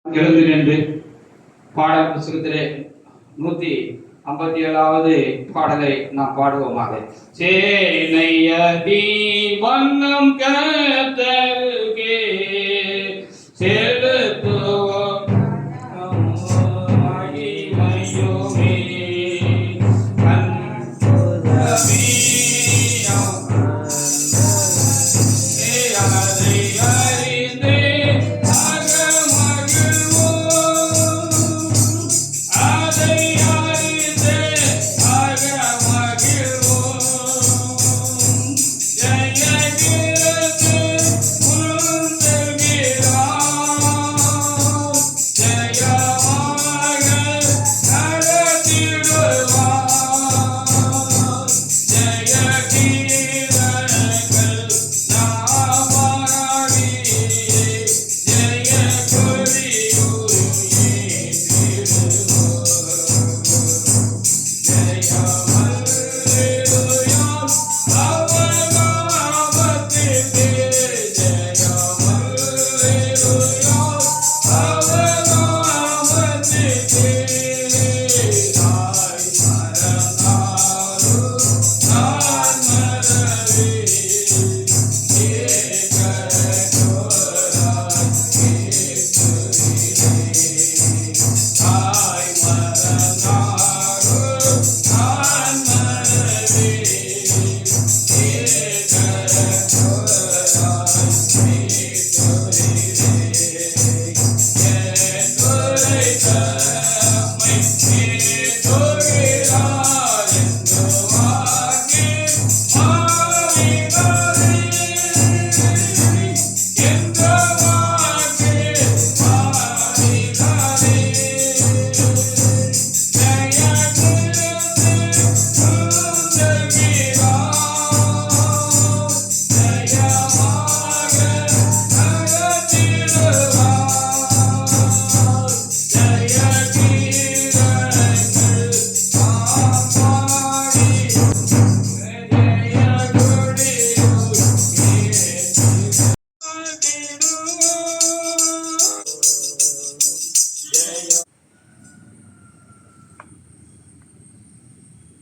எழுந்து நின்று பாடல் புத்தகத்திலே 157வது பாடலை நாம் பாடுவோமாக. சேனையடி வண்ணம் கர்த்தருக்கே செலுத்துவோம் மகிமையுமே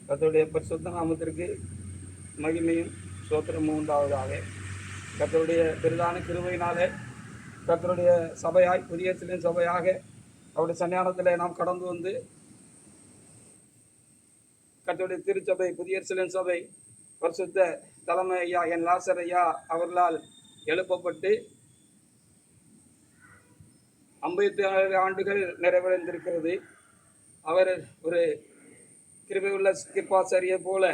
கர்த்தருடைய பரிசுத்த நாமத்திற்கு மகிமையும் ஸ்தோத்திரமும் உண்டாவதாக. கர்த்தருடைய பெரிதான கிருபையினாலே கர்த்தருடைய சபையாய் புதிய சிலின் சபையாக அவருடைய சன்னியானத்தில் நாம் கடந்து வந்து கர்த்தருடைய திருச்சபை புதிய சிலின் சபை பரிசுத்த தலைமை ஐயா என் லாசர் ஐயா அவர்களால் எழுப்பப்பட்டு 57 ஆண்டுகள் நிறைவடைந்திருக்கிறது. அவர் ஒரு கிருபையுள்ள கிருபாசாரியை போல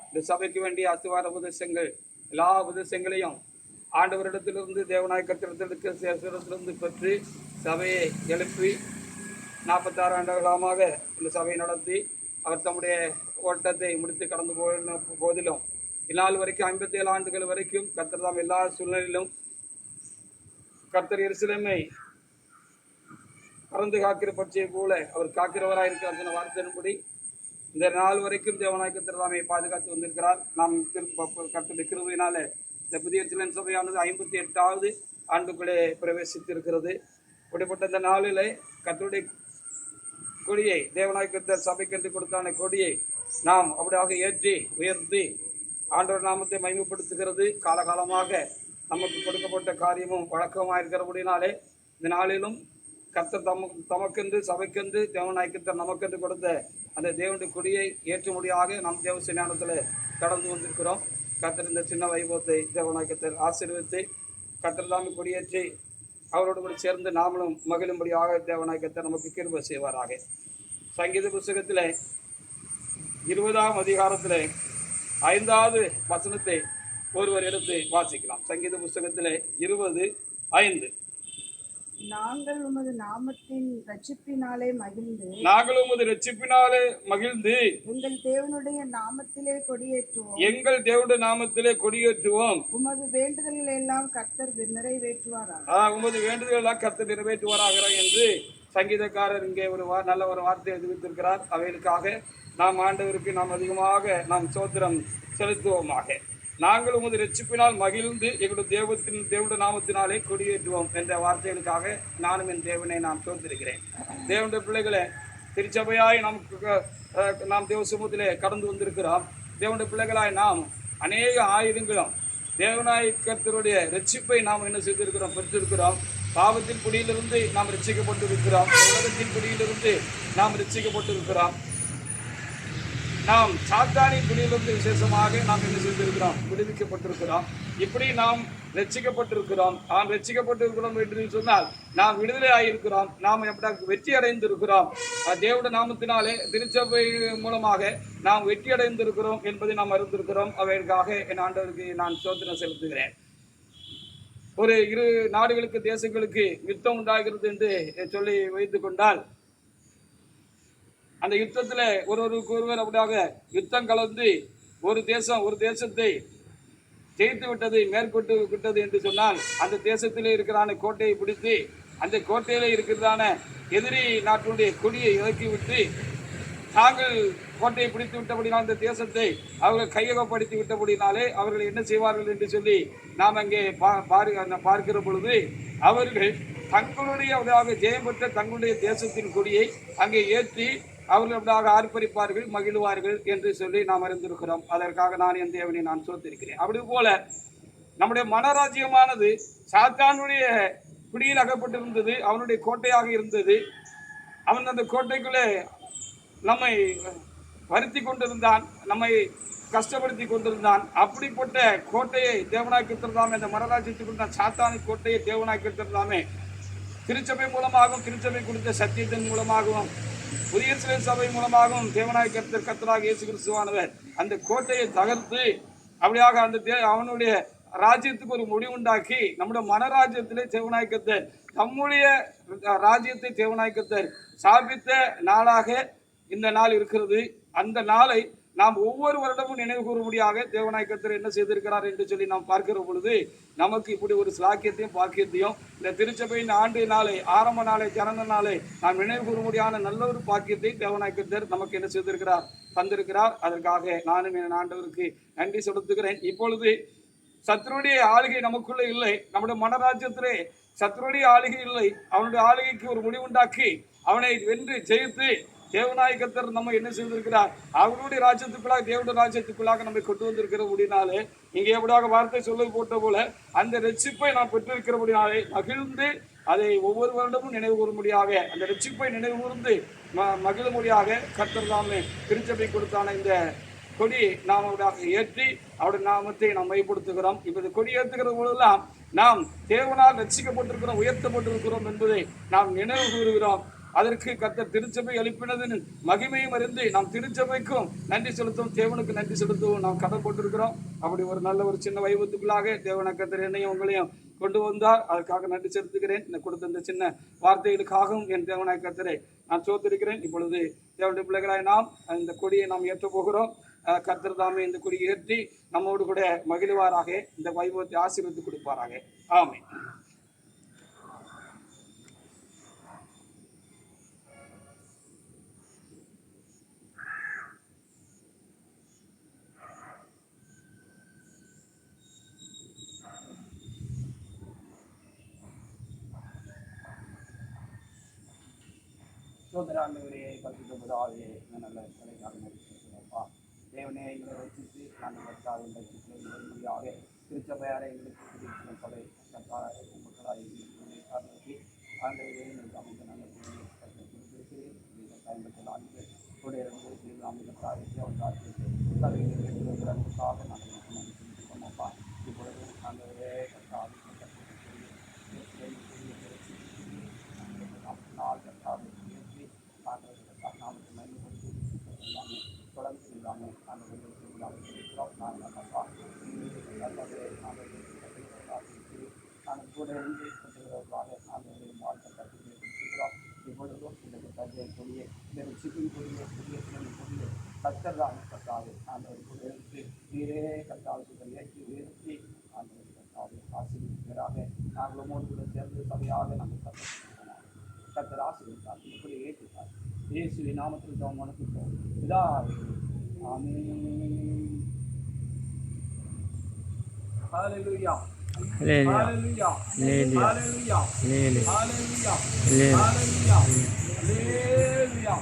இந்த சபைக்கு வேண்டிய அஸ்திவார உபதேசங்கள் எல்லா உபதேசங்களையும் ஆண்டவரிடத்திலிருந்து தேவநாயகத்திலிருந்து பெற்று சபையை எழுப்பி 46 ஆண்டுகளாக இந்த சபையை நடத்தி அவர் தம்முடைய ஓட்டத்தை முடித்து கடந்து போதிலும் இந்நாள் வரைக்கும் 57 ஆண்டுகள் வரைக்கும் கர்த்தர் தாம் எல்லா சூழ்நிலையிலும் கர்த்தர் எருசலேமை பறந்து காக்கிற பட்சியை போல அவர் காக்கிறவராக இருக்கிறார் சொன்ன வார்த்தையின்படி இந்த நாள் வரைக்கும் தேவனாய் கர்த்தர் தாமே பாதுகாத்து வந்திருக்கிறார். நாம் கர்த்தருடைய கிருபையினால இந்த புதிய சிலன் சபையானது 58வது ஆண்டுக்குள்ளே பிரவேசித்திருக்கிறது. அப்படிப்பட்ட இந்த நாளில் கர்த்தருடைய கொடியை தேவனாய் கர்த்தர் சபைக்கென்று கொடுத்தான கொடியை நாம் அப்படியாக ஏற்றி உயர்த்தி ஆண்டவர் நாமத்தை மகிமைப்படுத்துகிறது. காலகாலமாக நமக்கு கொடுக்கப்பட்ட காரியமும் வழக்கமாக இருக்கிறபடினாலே இந்த நாளிலும் கர்த்தர் தமக்கென்று சபைக்கென்று தேவனாய் கர்த்தர் நமக்கென்று கொடுத்த அந்த தேவனுடைய கொடியை ஏற்றுமொழியாக நம் தேவ சன்னியானத்தில் கடந்து வந்திருக்கிறோம். கர்த்தர் இந்த சின்ன வைபவத்தை தேவனாய் கர்த்தர் ஆசீர்வதித்து கர்த்தர் தாமே கொடியேற்றி அவரோடு கூட சேர்ந்து நாமளும் மகிழும்படியாக தேவனாய் கர்த்தர் நமக்கு கிருபை செய்வாராக. சங்கீத புஸ்தகத்தில் 20ஆம் அதிகாரத்தில் 5வது வசனத்தை ஒருவர் எடுத்து வாசிக்கலாம். சங்கீத புஸ்தகத்தில் 20:5 நாங்கள் உமது நாமத்தின் ரட்சிப்பினாலே மகிழ்ந்து எங்கள் தேவனுடைய நாமத்திலே கொடியேற்றுவோம். உமது வேண்டுதல்கள் எல்லாம் கர்த்தர் நிறைவேற்றுவாராக என்று சங்கீதக்காரர் இங்கே ஒரு நல்ல ஒரு வார்த்தையை தெரிவித்திருக்கிறார். அவைகளுக்காக நாம் ஆண்டவருக்கு நாம் அதிகமாக நாம் ஸ்தோத்திரம் செலுத்துவோமாக. நாங்கள் உமது ரட்சிப்பினால் மகிழ்ந்து எங்களுடைய தேவனுடைய நாமத்தினாலே கொடியேற்றுவோம் என்ற வார்த்தைகளுக்காக நானும் என் தேவனை நான் தோன்றிருக்கிறேன். தேவனுடைய பிள்ளைகளை திருச்சபையாய் நாம் தேவ சமூகத்திலே கடந்து வந்திருக்கிறோம். தேவனுடைய பிள்ளைகளாய் நாம் அநேக ஆயுதங்களும் தேவனாய் கர்த்தருடைய ரட்சிப்பை நாம் என்ன செய்திருக்கிறோம், பெற்றிருக்கிறோம். பாவத்தின் குடியிலிருந்து நாம் ரட்சிக்கப்பட்டிருக்கிறோம். உலகத்தின் குடியிலிருந்து நாம் ரட்சிக்கப்பட்டிருக்கிறோம். நாம் சாத்தானின் குடியிலிருந்து விசேஷமாக நாம் என்ன செய்திருக்கிறோம், விடுவிக்கப்பட்டிருக்கிறோம். இப்படி நாம் ரட்சிக்கப்பட்டிருக்கிறோம். நாம் ரட்சிக்கப்பட்டிருக்கிறோம் என்று சொன்னால் நாம் விடுதலை ஆகியிருக்கிறோம். நாம் வெற்றி அடைந்திருக்கிறோம். தேவனுடைய நாமத்தினாலே திருச்சபை மூலமாக நாம் வெற்றி அடைந்திருக்கிறோம் என்பதை நாம் அறிந்திருக்கிறோம். அவைகளுக்காக என் ஆண்டவருக்கு நான் ஸ்தோத்திரம் செலுத்துகிறேன். ஒரு இரு நாடுகளுக்கு தேசங்களுக்கு யுத்தம் உண்டாகிறது என்று சொல்லி வைத்துக் கொண்டால் அந்த யுத்தத்தில் ஒருவருக்கு ஒருவர் அப்படியாக யுத்தம் கலந்து ஒரு தேசத்தை ஜெயித்து விட்டது, மேற்கொண்டு விட்டது என்று சொன்னால் அந்த தேசத்திலே இருக்கிறான கோட்டையை பிடித்து அந்த கோட்டையிலே இருக்கிறதான எதிரி நாட்டுடைய கொடியை இறக்கிவிட்டு தாங்கள் கோட்டையை பிடித்து விட்டபடினால் அந்த தேசத்தை அவர்கள் கையகப்படுத்தி விட்டபடினாலே அவர்கள் என்ன செய்வார்கள் என்று சொல்லி நாம் அங்கே பார்க்கிற பொழுது அவர்கள் தங்களுடைய ஜெயம் பெற்ற தங்களுடைய தேசத்தின் கொடியை அங்கே ஏற்றி அவர்கள் ஆர்ப்பரிப்பார்கள், மகிழ்வார்கள் என்று சொல்லி நாம் அறிந்திருக்கிறோம். அதற்காக நான் என் தேவனை நான் சோத்திருக்கிறேன். அப்படி போல நம்முடைய மனராஜ்யமானது சாத்தானுடைய குடியில் அகப்பட்டிருந்தது, அவனுடைய கோட்டையாக இருந்தது. அவன் அந்த கோட்டைக்குள்ளே நம்மை வருத்தி கொண்டிருந்தான், நம்மை கஷ்டப்படுத்தி கொண்டிருந்தான். அப்படிப்பட்ட கோட்டையை தேவனாய் கர்த்தர்தாமே, அந்த மனராஜ்யத்துக்குள்ள சாத்தானின் கோட்டையை தேவனாய் கர்த்தர்தாமே திருச்சபை மூலமாகவும் திருச்சபை கொடுத்த சத்தியத்தின் மூலமாகவும் புதிய சபை மூலமாகவும் தேவனாய் கர்த்தராக இயேசு கிறிஸ்துவானவர் அந்த கோட்டையை தகர்த்து அப்படியாக அந்த அவனுடைய ராஜ்யத்துக்கு ஒரு முடிவுண்டாக்கி நம்முடைய மனராஜ்யத்திலே தேவனாய் கர்த்தர் நம்முடைய ராஜ்யத்தை தேவனாய் கர்த்தர் சாபித்த நாளாக இந்த நாள் இருக்கிறது. அந்த நாளை நாம் ஒவ்வொரு வருடமும் நினைவு கூறும்படியாக தேவனாய் கர்த்தர் என்ன செய்திருக்கிறார் என்று சொல்லி நாம் பார்க்கிற பொழுது நமக்கு இப்படி ஒரு ஸ்லாக்கியத்தையும் பாக்கியத்தையும் இந்த திருச்சபையின் ஆண்டு நாளை, ஆரம்ப நாளை, ஜனன நாளை நாம் நினைவு கூறும்படியான நல்ல ஒரு பாக்கியத்தை தேவனாய் கர்த்தர் நமக்கு என்ன செய்திருக்கிறார், தந்திருக்கிறார். அதற்காக நானும் என் ஆண்டவருக்கு நன்றி செலுத்துகிறேன். இப்பொழுது சத்துருடைய ஆளுகை நமக்குள்ளே இல்லை. நம்முடைய மனராஜ்யத்திலே சத்துருடைய ஆளுகை இல்லை. அவனுடைய ஆளுகைக்கு ஒரு முடிவுண்டாக்கி அவனை வென்று ஜெயித்து தேவனாய் கர்த்தர் நம்ம என்ன செய்திருக்கிறார், அவருடைய ராஜ்யத்துக்குள்ளாக தேவனுடைய ராஜ்யத்துக்குள்ளாக நம்மை கொண்டு வந்திருக்கிறபடினாலே இங்கே எப்படியாக வார்த்தை சொல்ல போட்ட போல அந்த ரட்சிப்பை நாம் பெற்றிருக்கிறபடினாலே மகிழ்ந்து அதை ஒவ்வொரு வருடமும் நினைவு கூறும்படியாக அந்த ரட்சிப்பை நினைவு கூர்ந்து மகிழும்படியாக கர்த்தர் தாமே திருச்சபை கொடுத்தான இந்த கொடி நாம் அவருடைய ஏற்றி அவருடைய நாமத்தை நாம் மைப்படுத்துகிறோம். இப்போ இந்த கொடி ஏற்றுகிற பொழுதெல்லாம் நாம் தேவனால் ரட்சிக்கப்பட்டிருக்கிறோம், உயர்த்தப்பட்டிருக்கிறோம் என்பதை நாம் நினைவு கூறுகிறோம். அதற்கு கர்த்தர் திருச்சபை எழுப்பினதின் மகிமையும் அறிந்து நாம் திருச்சபைக்கும் நன்றி செலுத்தும், தேவனுக்கு நன்றி செலுத்தவும் நாம் கடன்பட்டிருக்கிறோம். அப்படி ஒரு நல்ல ஒரு சின்ன வைபத்துக்குள்ளாக தேவன கர்த்தர் என்னையும் உங்களையும் கொண்டு வந்தார். அதற்காக நன்றி செலுத்துகிறேன். இந்த கொடுத்த இந்த சின்ன வார்த்தைகளுக்காகவும் என் தேவனாய் கர்த்தரை நான் சோத்திருக்கிறேன். இப்பொழுது தேவனுடைய பிள்ளைகளாய் நாம் இந்த கொடியை நாம் ஏற்ற போகிறோம். கர்த்தர் தாமே இந்த கொடியை ஏற்றி நம்மோடு கூட மகிழ்வாராக, இந்த வைபவத்தை ஆசீர்வதித்து கொடுப்பாராக. ஆமென். சோதராண்டவரே, பரிசுத்தபுராவே, நல்ல தலைக்காக நடிச்சிருக்கிறோம்ப்பா. தேவனே, எங்களை வச்சிட்டு நாங்கள் கற்றாக முடியாக திருச்சபையாரை எங்களுக்கு சபை கற்றாக மக்களாக காரணத்தை ஆண்டவரே எங்களுக்கு அமைந்த நல்ல கொடுத்திருக்கிறேன். பயன்படுத்த ஆண்டு கூட இருந்து அமைந்ததாக நாங்கள் நன்றி இப்பொழுது ஆண்டவரே கற்றாக நாள் கற்றாக நாமத்தை மயன்படுத்தி தொடர்ந்து செய்யலாமே நான் கூட இருந்து கட்டுகிறவர்களாக ஆண்டவரை வாழ்க்கை கற்றுக்கிறோம். இப்பொழுதும் இந்த கதையை இந்த சிப்பின் கொடிய புதிய கொடிய கத்தர்தான் கட்டாது ஆண்டவர் கூட இருந்து நீரே கட்டாவது ஏற்றி உயர்த்தி ஆண்டவர் கட்டாது ஆசீர்வதிக்கிறாக நாங்கள் மூன்று கூட சேர்ந்து சபையாக நாங்கள் கத்தர் ஆசீர்வதித்தார், இப்படி ஏற்றுத்தார். இயேசுவின் நாமத்தில் ஜெபம் பண்ணுகிறோம். பிதாவே, ஆமென். ஹalleluya Hallelujah. ஹalleluya Hallelujah. ஹalleluya Hallelujah. ஹalleluya Hallelujah. ஹalleluya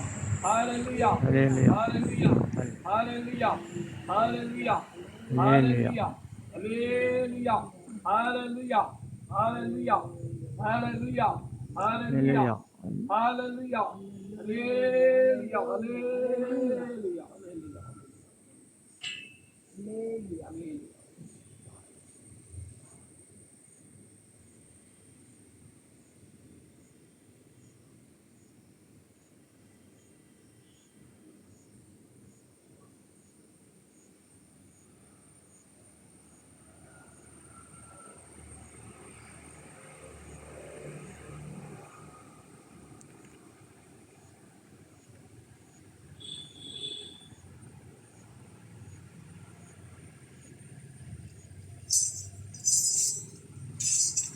ஹalleluya Hallelujah. ஹalleluya ஹalleluya ஹalleluya Hallelujah. ஹalleluya ஹalleluya ஹalleluya ஹalleluya ஹalleluya Hallelujah. ஹalleluya ஹalleluya ஹalleluya ஹalleluya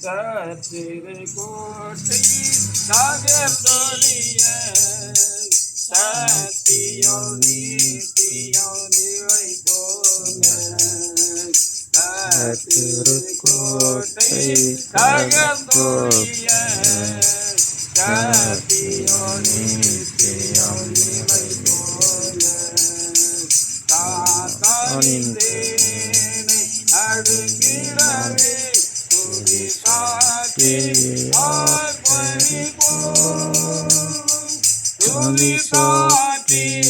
கர்த்தரை கோட்டை நகர்ந்தொழிய சத்தியம் நீதியம் நிலைத்தோங்க கர்த்தரை கோட்டை நகர்ந்தொழிய சத்தியம் நீதியம் நிலைத்தோங்க சாத்தானின் தேனை அடுக்கிடவே Tony Sati